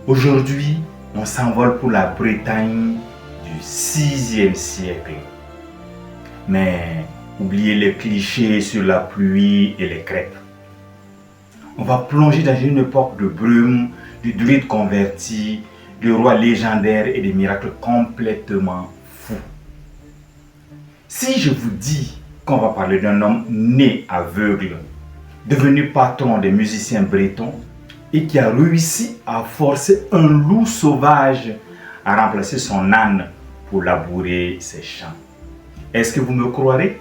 Aujourd'hui, on s'envole pour la Bretagne du 6e siècle. Mais oubliez les clichés sur la pluie et les crêpes. On va plonger dans une époque de brume, de druides convertis, de rois légendaires et de miracles complètement fous. Si je vous dis qu'on va parler d'un homme né aveugle, devenu patron des musiciens bretons et qui a réussi à forcer un loup sauvage à remplacer son âne pour labourer ses champs, est-ce que vous me croirez?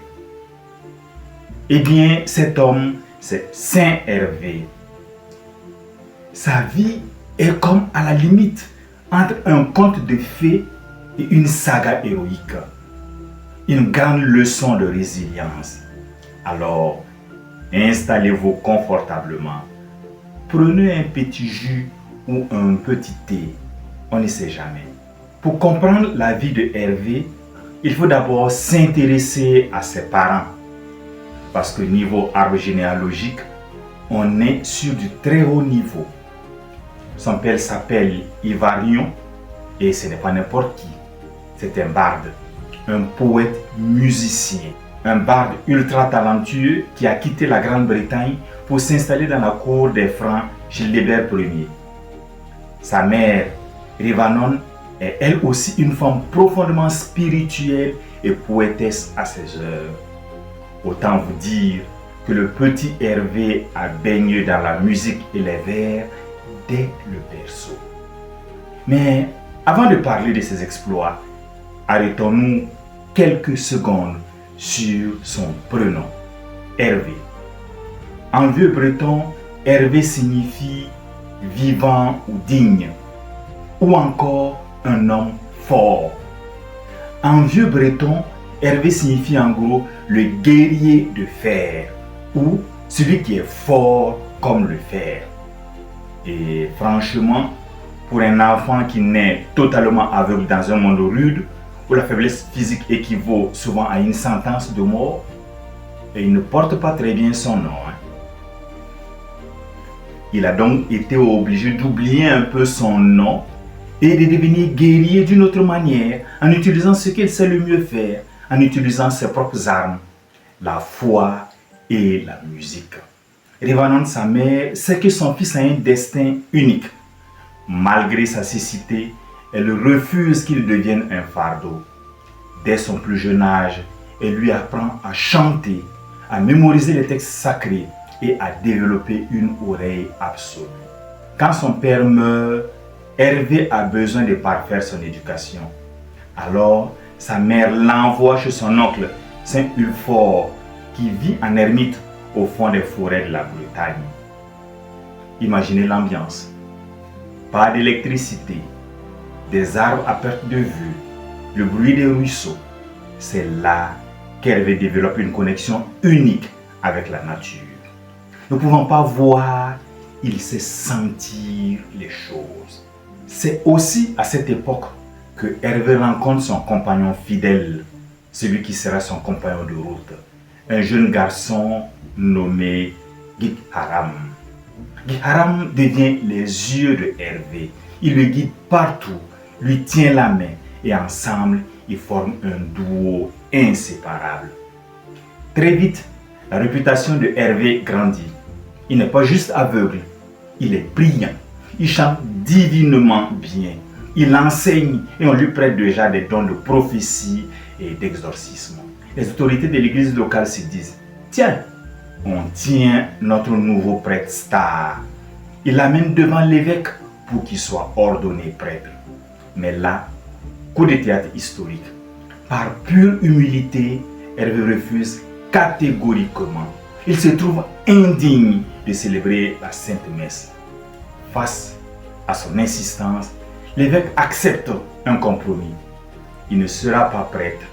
Eh bien, cet homme, c'est Saint Hervé. Sa vie est comme à la limite entre un conte de fées et une saga héroïque. Une grande leçon de résilience. Alors, installez-vous confortablement. Prenez un petit jus ou un petit thé. On ne sait jamais. Pour comprendre la vie de Hervé, il faut d'abord s'intéresser à ses parents. Parce que niveau arbre généalogique, on est sur du très haut niveau. Son père s'appelle Ivarion et ce n'est pas n'importe qui. C'est un barde, un poète musicien, un barde ultra talentueux qui a quitté la Grande-Bretagne pour s'installer dans la cour des Francs Childebert Ier. Sa mère, Rivanon, est elle aussi une femme profondément spirituelle et poétesse à ses œuvres. Autant vous dire que le petit Hervé a baigné dans la musique et les vers dès le berceau. Mais avant de parler de ses exploits, arrêtons-nous quelques secondes sur son prénom, Hervé. En vieux breton, Hervé signifie vivant ou digne, ou encore un homme fort. En vieux breton, Hervé signifie en gros le guerrier de fer ou celui qui est fort comme le fer. Et franchement, pour un enfant qui naît totalement aveugle dans un monde rude, où la faiblesse physique équivaut souvent à une sentence de mort, il ne porte pas très bien son nom. Il a donc été obligé d'oublier un peu son nom et de devenir guerrier d'une autre manière, en utilisant ce qu'il sait le mieux faire, en utilisant ses propres armes, la foi et la musique. Rivanon, sa mère, sait que son fils a un destin unique. Malgré sa cécité, elle refuse qu'il devienne un fardeau. Dès son plus jeune âge, elle lui apprend à chanter, à mémoriser les textes sacrés et à développer une oreille absolue. Quand son père meurt, Hervé a besoin de parfaire son éducation. Alors, sa mère l'envoie chez son oncle, Saint Ulfort, qui vit en ermite au fond des forêts de la Bretagne. Imaginez l'ambiance. Pas d'électricité, des arbres à perte de vue, le bruit des ruisseaux. C'est là qu'Hervé développe une connexion unique avec la nature. Ne pouvant pas voir, il sait sentir les choses. C'est aussi à cette époque que Hervé rencontre son compagnon fidèle, celui qui sera son compagnon de route, un jeune garçon nommé Githaram. Githaram devient les yeux de Hervé. Il le guide partout, lui tient la main et ensemble, ils forment un duo inséparable. Très vite, la réputation de Hervé grandit. Il n'est pas juste aveugle, il est brillant. Il chante divinement bien. Il enseigne et on lui prête déjà des dons de prophétie et d'exorcisme. Les autorités de l'église locale se disent: tiens, on tient notre nouveau prêtre star. Il l'amène devant l'évêque pour qu'il soit ordonné prêtre. Mais là, coup de théâtre historique. Par pure humilité, Hervé refuse catégoriquement. Il se trouve indigne de célébrer la Sainte Messe. Face à son insistance, l'évêque accepte un compromis. Il ne sera pas prêtre,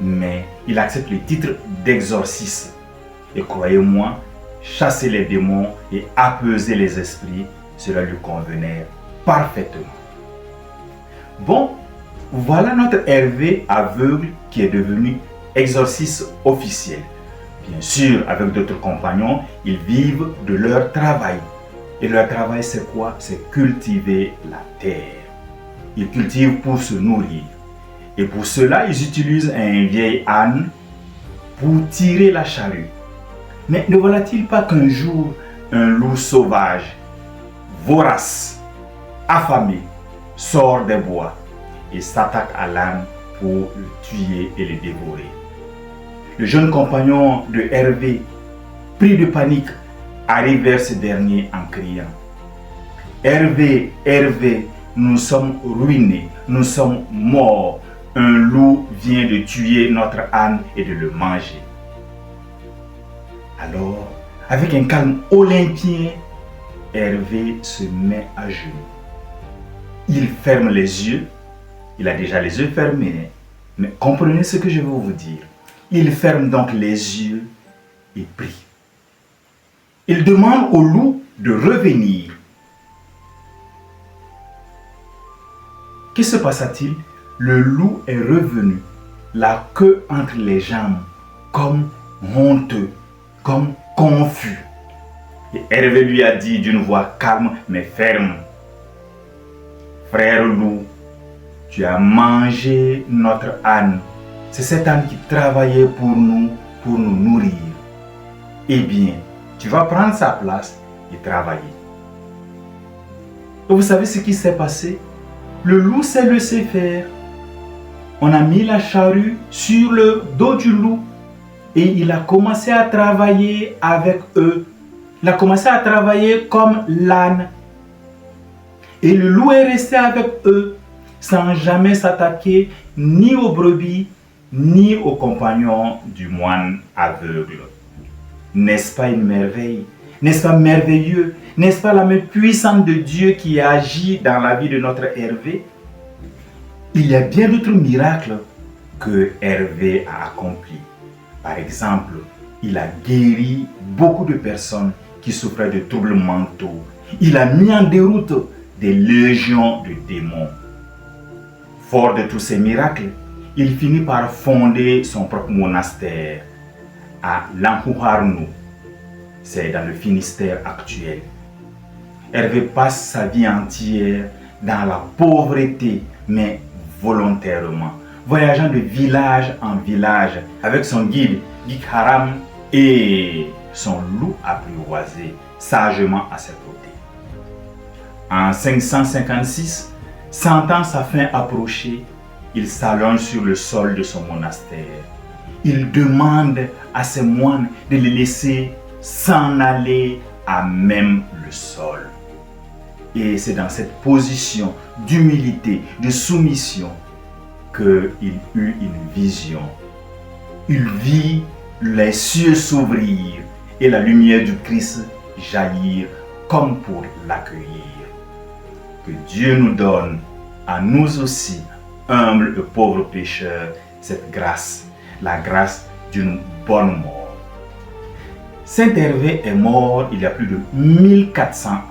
mais il accepte le titre d'exorciste. Et croyez-moi, chasser les démons et apaiser les esprits, cela lui convenait parfaitement. Bon, voilà notre Hervé aveugle qui est devenu exorciste officiel. Bien sûr, avec d'autres compagnons, ils vivent de leur travail. Et leur travail, c'est quoi? C'est cultiver la terre. Ils cultivent pour se nourrir. Et pour cela, ils utilisent un vieil âne pour tirer la charrue. Mais ne voilà-t-il pas qu'un jour, un loup sauvage, vorace, affamé, sort des bois et s'attaque à l'âne pour le tuer et le dévorer? Le jeune compagnon de Hervé, pris de panique, arrive vers ce dernier en criant: Hervé, Hervé, nous sommes ruinés, nous sommes morts. Un loup vient de tuer notre âne et de le manger. Alors, avec un calme olympien, Hervé se met à genoux. Il ferme les yeux. Il a déjà les yeux fermés, mais comprenez ce que je vais vous dire. Il ferme donc les yeux et prie. Il demande au loup de revenir. Que se passa-t-il? Le loup est revenu, la queue entre les jambes, comme honteux, comme confus. Et Hervé lui a dit d'une voix calme mais ferme: Frère loup, tu as mangé notre âne. C'est cet âne qui travaillait pour nous nourrir. Eh bien, tu vas prendre sa place et travailler. Et vous savez ce qui s'est passé? Le loup s'est laissé faire. On a mis la charrue sur le dos du loup et il a commencé à travailler avec eux. Il a commencé à travailler comme l'âne. Et le loup est resté avec eux sans jamais s'attaquer ni aux brebis ni aux compagnons du moine aveugle. N'est-ce pas une merveille? N'est-ce pas merveilleux? N'est-ce pas la main puissante de Dieu qui agit dans la vie de notre Hervé? Il y a bien d'autres miracles que Hervé a accomplis. Par exemple, il a guéri beaucoup de personnes qui souffraient de troubles mentaux. Il a mis en déroute des légions de démons. Fort de tous ces miracles, il finit par fonder son propre monastère à Lampuharno. C'est dans le Finistère actuel. Hervé passe sa vie entière dans la pauvreté, mais volontairement, voyageant de village en village avec son guide Gik Haram et son loup apprivoisé sagement à ses côtés. En 556, sentant sa fin approcher, il s'allonge sur le sol de son monastère. Il demande à ses moines de le laisser s'en aller à même le sol. Et c'est dans cette position d'humilité, de soumission, qu'il eut une vision. Il vit les cieux s'ouvrir et la lumière du Christ jaillir comme pour l'accueillir. Que Dieu nous donne, à nous aussi, humbles et pauvres pécheurs, cette grâce, la grâce d'une bonne mort. Saint Hervé est mort il y a plus de 1400 ans.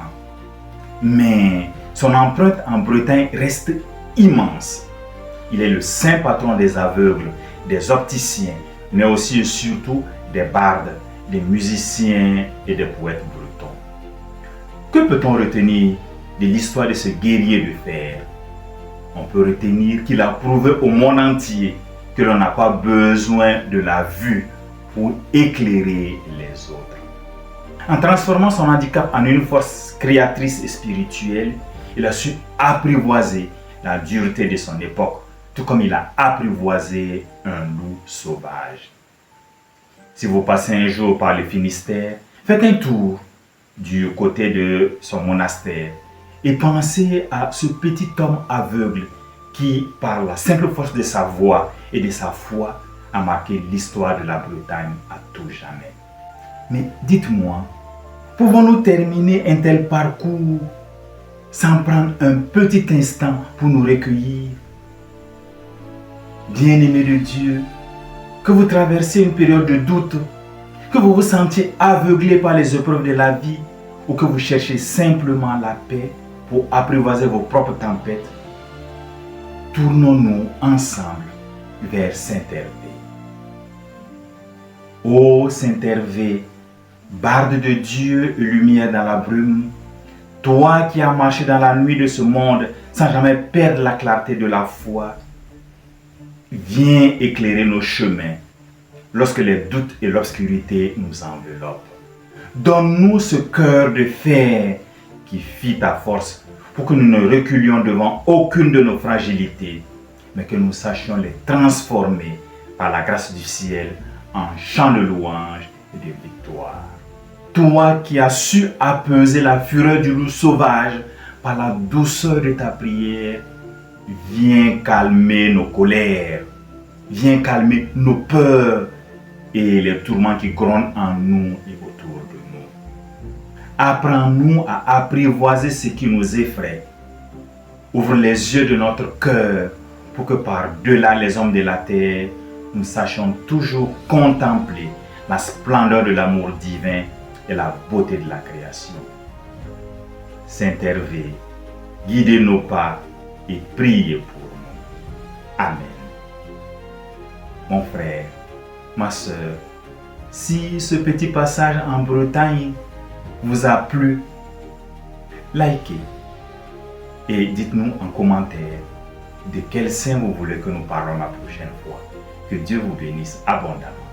Mais son empreinte en Bretagne reste immense. Il est le saint patron des aveugles, des opticiens, mais aussi et surtout des bardes, des musiciens et des poètes bretons. Que peut-on retenir de l'histoire de ce guerrier de fer? On peut retenir qu'il a prouvé au monde entier que l'on n'a pas besoin de la vue pour éclairer les autres. En transformant son handicap en une force créatrice et spirituelle, il a su apprivoiser la dureté de son époque, tout comme il a apprivoisé un loup sauvage. Si vous passez un jour par le Finistère, faites un tour du côté de son monastère et pensez à ce petit homme aveugle qui, par la simple force de sa voix et de sa foi, a marqué l'histoire de la Bretagne à tout jamais. Mais dites-moi, pouvons-nous terminer un tel parcours sans prendre un petit instant pour nous recueillir? Bien-aimés de Dieu, que vous traversez une période de doute, que vous vous sentiez aveuglé par les épreuves de la vie ou que vous cherchez simplement la paix pour apprivoiser vos propres tempêtes, tournons-nous ensemble vers Saint Hervé. Ô Saint Hervé, barde de Dieu et lumière dans la brume, Toi qui as marché dans la nuit de ce monde sans jamais perdre la clarté de la foi, viens éclairer nos chemins lorsque les doutes et l'obscurité nous enveloppent. Donne-nous ce cœur de fer qui fit ta force pour que nous ne reculions devant aucune de nos fragilités, mais que nous sachions les transformer par la grâce du ciel en chants de louange et de victoire. Toi qui as su apaiser la fureur du loup sauvage par la douceur de ta prière, viens calmer nos colères, viens calmer nos peurs et les tourments qui grondent en nous et autour de nous. Apprends-nous à apprivoiser ce qui nous effraie. Ouvre les yeux de notre cœur pour que par-delà les hommes de la terre, nous sachions toujours contempler la splendeur de l'amour divin et la beauté de la création. Saint Hervé, guidez nos pas et priez pour nous. Amen. Mon frère, ma soeur, si ce petit passage en Bretagne vous a plu, likez et dites-nous en commentaire de quel saint vous voulez que nous parlons la prochaine fois. Que Dieu vous bénisse abondamment.